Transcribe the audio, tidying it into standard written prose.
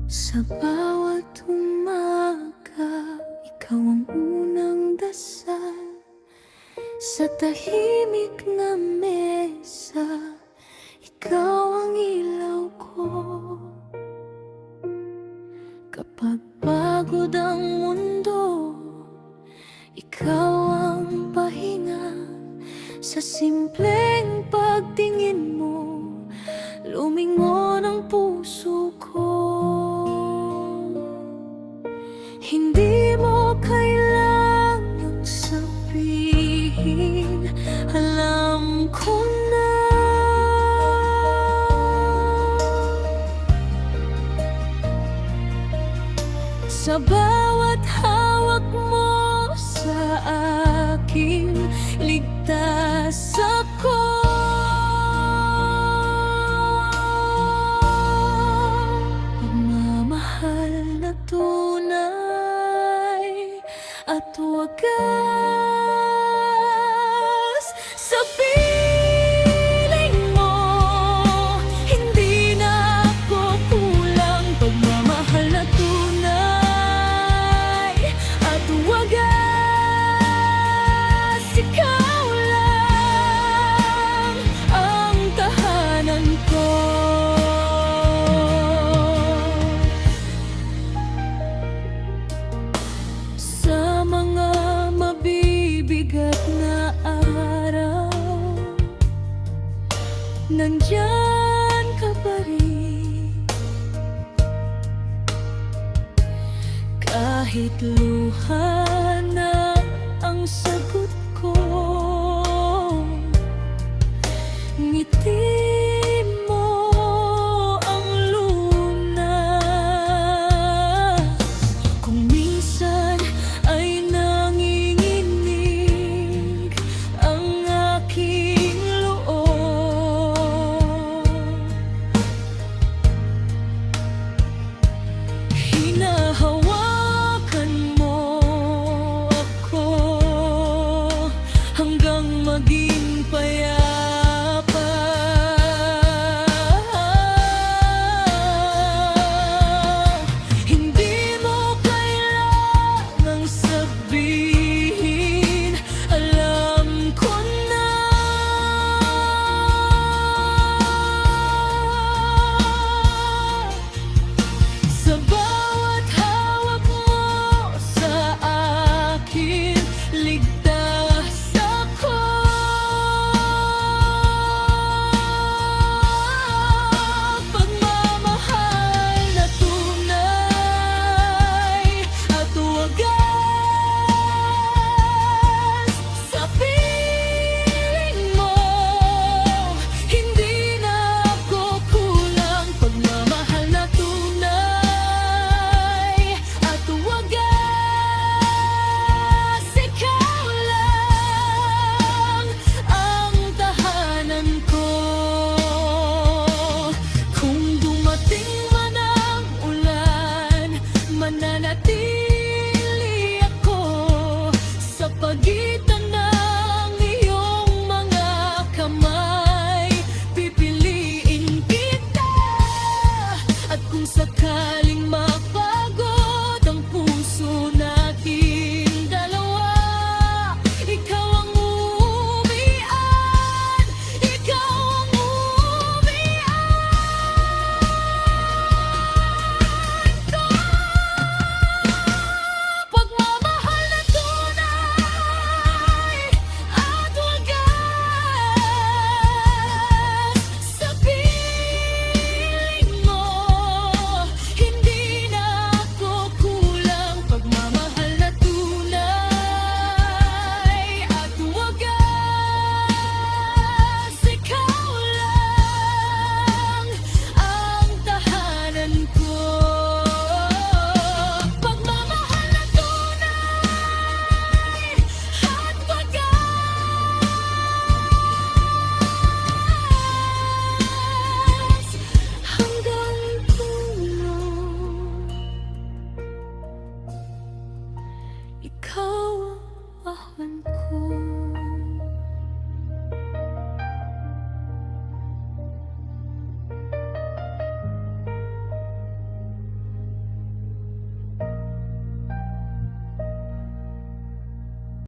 Sa bawat umaga, ikaw ang unang dasal. Sa tahimik na mesa, ikaw ang ilaw ko. Kapag pagod ang mundo, ikaw ang pahinga. Sa simpleng pagtingin mo, lumingon ang puso ko. Hindi mo kailangang sabihin, alam ko na. Sa bawat hawak mo sa akin, ligtas ako. Pagmamahal na tunay at wagas. Sa piling mo, hindi na ako kulang. Pagmamahal na tunay at wagas. Ikaw lang ang tahanan ko. Sa mga mabibigat na araw, nandyan ka pa rin. Kahit luha na ang sagot ko, ngiti mo ang lunas. Kung minsan ay nanginginig ang aking loob, hinahawakan mo ako hanggang maging payapa. Hindi mo kailangang sabihin, alam ko na. Sa bawat hawak mo sa akin, ligtas ako. Pagmamahal na tunay at wagas. Sa piling mo, hindi na ako kulang. Pagmamahal na tunay at wagas. Ikaw lang ang tahanan ko. Kung dumating man ang ulan, mananatili ako sa pagitan ng iyong mga kamay. Pipiliin kita, at kung sakaling